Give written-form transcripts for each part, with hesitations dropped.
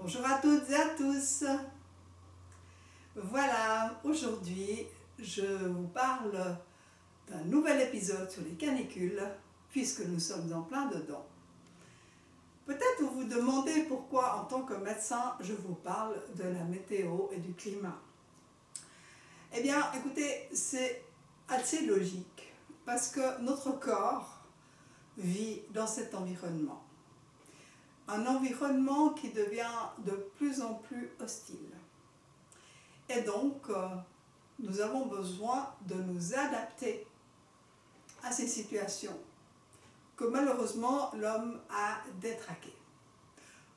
Bonjour à toutes et à tous. Voilà, aujourd'hui je vous parle d'un nouvel épisode sur les canicules puisque nous sommes en plein dedans. Peut-être vous vous demandez pourquoi en tant que médecin je vous parle de la météo et du climat. Eh bien écoutez, c'est assez logique parce que notre corps vit dans cet environnement. Un environnement qui devient de plus en plus hostile. Et donc, nous avons besoin de nous adapter à ces situations que malheureusement l'homme a détraquées.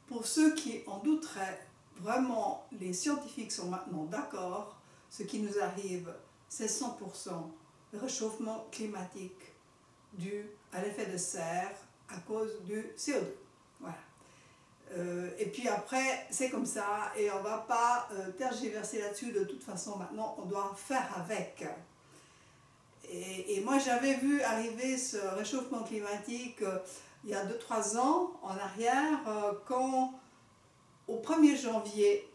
Pour ceux qui en douteraient, vraiment les scientifiques sont maintenant d'accord, ce qui nous arrive c'est 100% réchauffement climatique dû à l'effet de serre à cause du CO2. Voilà. Et puis après, c'est comme ça et on ne va pas tergiverser là-dessus. De toute façon, maintenant, on doit faire avec. Et moi, j'avais vu arriver ce réchauffement climatique il y a 2-3 ans en arrière, quand au 1er janvier,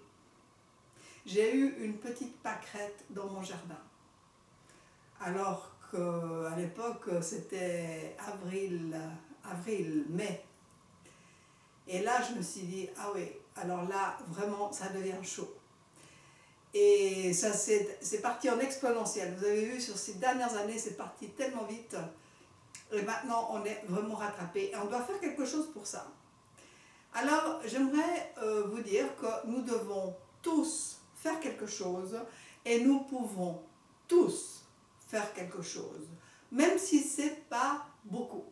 j'ai eu une petite pâquerette dans mon jardin. Alors qu'à l'époque, c'était avril-mai. Et là, je me suis dit, ah oui, alors là, vraiment, ça devient chaud. Et ça, c'est parti en exponentiel. Vous avez vu, sur ces dernières années, c'est parti tellement vite. Et maintenant, on est vraiment rattrapé. Et on doit faire quelque chose pour ça. Alors, j'aimerais vous dire que nous devons tous faire quelque chose. Et nous pouvons tous faire quelque chose. Même si ce n'est pas beaucoup.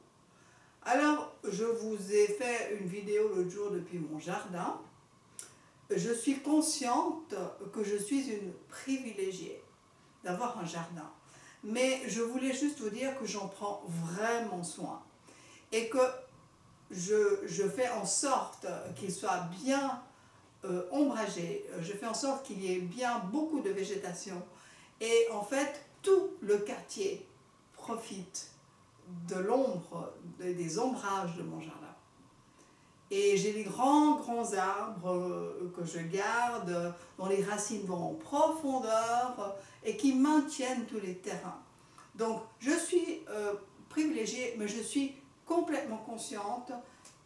Alors, je vous ai fait une vidéo l'autre jour depuis mon jardin. Je suis consciente que je suis une privilégiée d'avoir un jardin. Mais je voulais juste vous dire que j'en prends vraiment soin. Et que je fais en sorte qu'il soit bien ombragé. Je fais en sorte qu'il y ait bien beaucoup de végétation. Et en fait, tout le quartier profite de l'ombre, des ombrages de mon jardin. Et j'ai des grands arbres que je garde, dont les racines vont en profondeur et qui maintiennent tous les terrains. Donc je suis privilégiée, mais je suis complètement consciente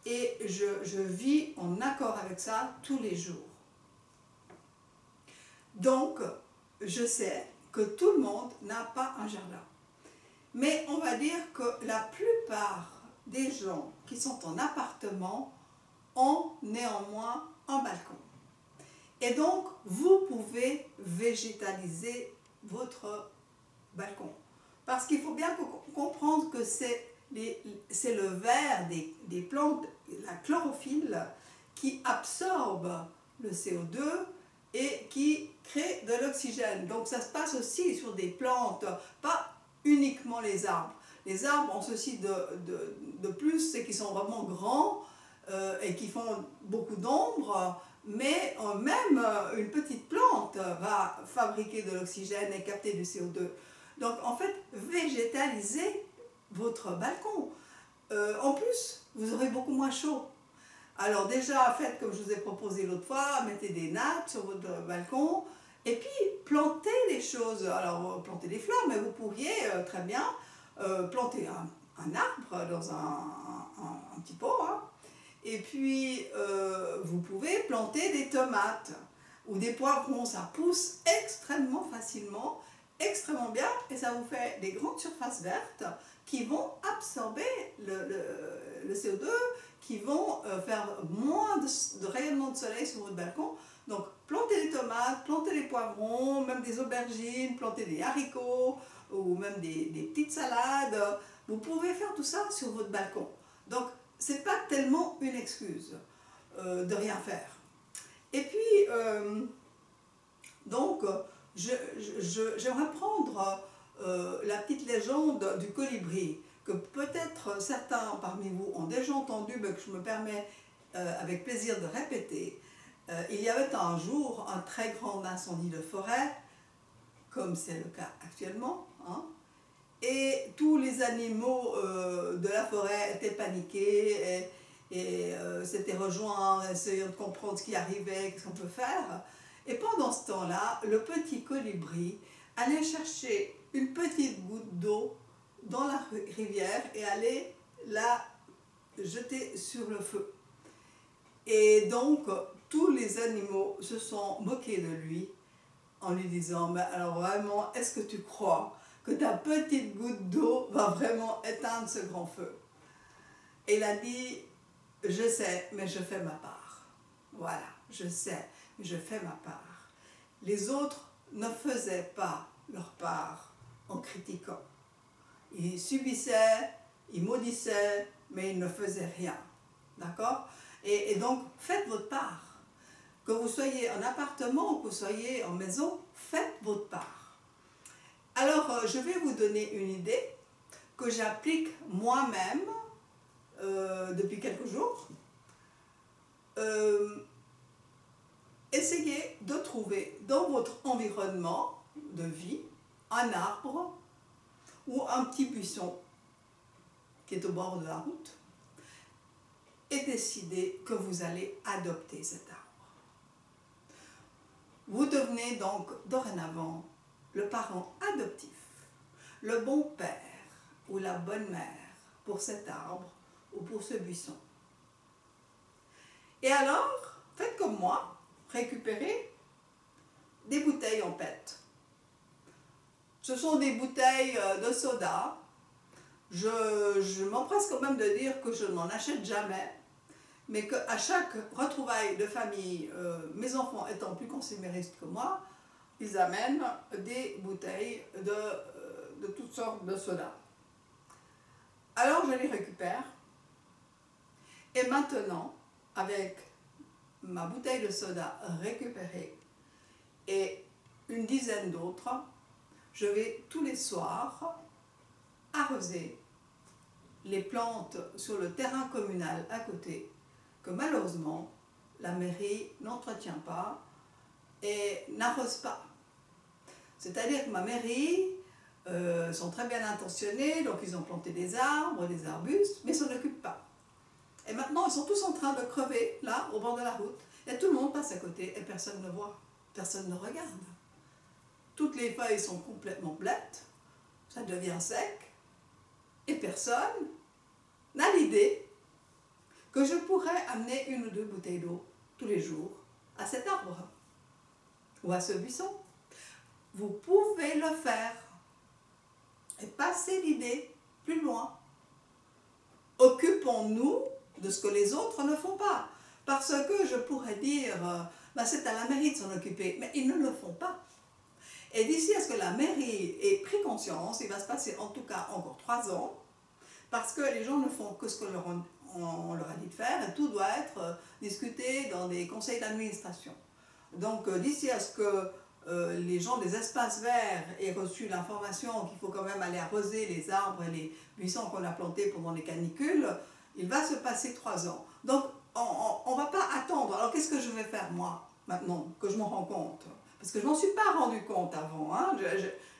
et je vis en accord avec ça tous les jours. Donc je sais que tout le monde n'a pas un jardin. Mais on va dire que la plupart des gens qui sont en appartement ont néanmoins un balcon. Et donc, vous pouvez végétaliser votre balcon. Parce qu'il faut bien comprendre que c'est le vert des plantes, la chlorophylle, qui absorbe le CO2 et qui crée de l'oxygène. Donc ça se passe aussi sur des plantes, pas uniquement les arbres. Les arbres ont ceci de plus, c'est qu'ils sont vraiment grands et qui font beaucoup d'ombre, mais même une petite plante va fabriquer de l'oxygène et capter du CO2. Donc en fait, végétalisez votre balcon. En plus, vous aurez beaucoup moins chaud. Alors déjà, faites comme je vous ai proposé l'autre fois, mettez des nattes sur votre balcon, et puis plantez des choses. Alors plantez des fleurs, mais vous pourriez très bien planter un arbre dans un petit pot, hein. Et puis vous pouvez planter des tomates ou des poivrons, ça pousse extrêmement facilement, extrêmement bien, et ça vous fait des grandes surfaces vertes qui vont absorber le CO2, qui vont faire moins de rayonnement de soleil sur votre balcon. Donc plantez des tomates, plantez des poivrons, même des aubergines, plantez des haricots ou même des petites salades. Vous pouvez faire tout ça sur votre balcon. Donc c'est pas tellement une excuse de rien faire. Et puis donc j'aimerais prendre la petite légende du colibri, que peut-être certains parmi vous ont déjà entendu, mais que je me permets avec plaisir de répéter. Il y avait un jour un très grand incendie de forêt, comme c'est le cas actuellement, hein, et tous les animaux de la forêt étaient paniqués et s'étaient rejoints, essayant de comprendre ce qui arrivait, qu'est-ce qu'on peut faire. Et pendant ce temps-là, le petit colibri allait chercher une petite goutte d'eau dans la rivière et allait la jeter sur le feu. Et donc, tous les animaux se sont moqués de lui en lui disant « Mais alors vraiment, est-ce que tu crois que ta petite goutte d'eau va vraiment éteindre ce grand feu ?» Et il a dit « Je sais, mais je fais ma part. » Voilà, je sais, mais je fais ma part. Les autres ne faisaient pas leur part en critiquant. Ils subissaient, ils maudissaient, mais ils ne faisaient rien. D'accord ? Et donc, faites votre part. Que vous soyez en appartement ou que vous soyez en maison, faites votre part. Alors, je vais vous donner une idée que j'applique moi-même depuis quelques jours. Essayez de trouver dans votre environnement de vie un arbre ou un petit buisson qui est au bord de la route et décidez que vous allez adopter cet arbre. Vous devenez donc dorénavant le parent adoptif, le bon père ou la bonne mère pour cet arbre ou pour ce buisson. Et alors, faites comme moi, récupérez des bouteilles en PET. Ce sont des bouteilles de soda. Je m'empresse quand même de dire que je n'en achète jamais, mais qu'à chaque retrouvaille de famille, mes enfants étant plus consuméristes que moi, ils amènent des bouteilles de toutes sortes de soda. Alors je les récupère, et maintenant, avec ma bouteille de soda récupérée et une dizaine d'autres, je vais tous les soirs arroser les plantes sur le terrain communal à côté, que malheureusement la mairie n'entretient pas et n'arrose pas. C'est-à-dire que ma mairie sont très bien intentionnés, donc ils ont planté des arbres, des arbustes, mais ils ne s'en occupent pas. Et maintenant ils sont tous en train de crever, là, au bord de la route, et tout le monde passe à côté et personne ne voit, personne ne regarde. Toutes les feuilles sont complètement plates, ça devient sec, et personne n'a l'idée que je pourrais amener une ou deux bouteilles d'eau tous les jours à cet arbre ou à ce buisson. Vous pouvez le faire et passer l'idée plus loin. Occupons-nous de ce que les autres ne font pas. Parce que je pourrais dire, ben c'est à la mairie de s'en occuper, mais ils ne le font pas. Et d'ici à ce que la mairie ait pris conscience, il va se passer en tout cas encore 3 ans, parce que les gens ne font que ce qu'on leur a dit de faire, et tout doit être discuté dans des conseils d'administration. Donc d'ici à ce que les gens des espaces verts aient reçu l'information qu'il faut quand même aller arroser les arbres et les buissons qu'on a plantés pendant les canicules, il va se passer 3 ans. Donc on ne va pas attendre. Alors qu'est-ce que je vais faire moi, maintenant, que je m'en rends compte? Parce que je ne m'en suis pas rendu compte avant. Hein.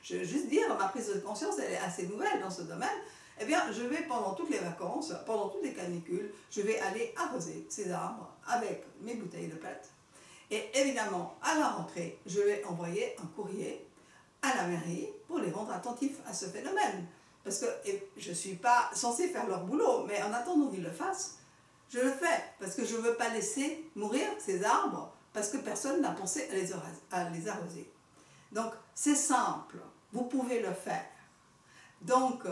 Je vais juste dire, ma prise de conscience, elle est assez nouvelle dans ce domaine. Eh bien, je vais pendant toutes les vacances, pendant toutes les canicules, je vais aller arroser ces arbres avec mes bouteilles de PET. Et évidemment, à la rentrée, je vais envoyer un courrier à la mairie pour les rendre attentifs à ce phénomène. Parce que je ne suis pas censée faire leur boulot, mais en attendant qu'ils le fassent, je le fais. Parce que je ne veux pas laisser mourir ces arbres, parce que personne n'a pensé à les arroser. Donc, c'est simple, vous pouvez le faire. Donc,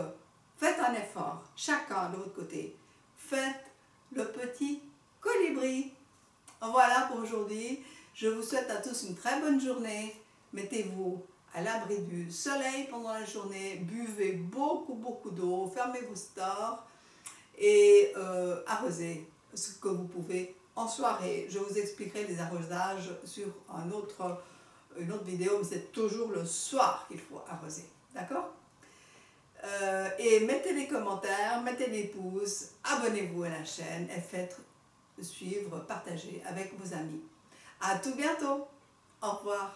faites un effort, chacun de votre côté. Faites le petit colibri. Voilà pour aujourd'hui. Je vous souhaite à tous une très bonne journée. Mettez-vous à l'abri du soleil pendant la journée. Buvez beaucoup d'eau. Fermez vos stores et arrosez ce que vous pouvez en soirée. Je vous expliquerai les arrosages sur une autre vidéo, mais c'est toujours le soir qu'il faut arroser. D'accord ? Et mettez des commentaires, mettez des pouces, abonnez-vous à la chaîne et faites suivre, partager avec vos amis. À tout bientôt. Au revoir.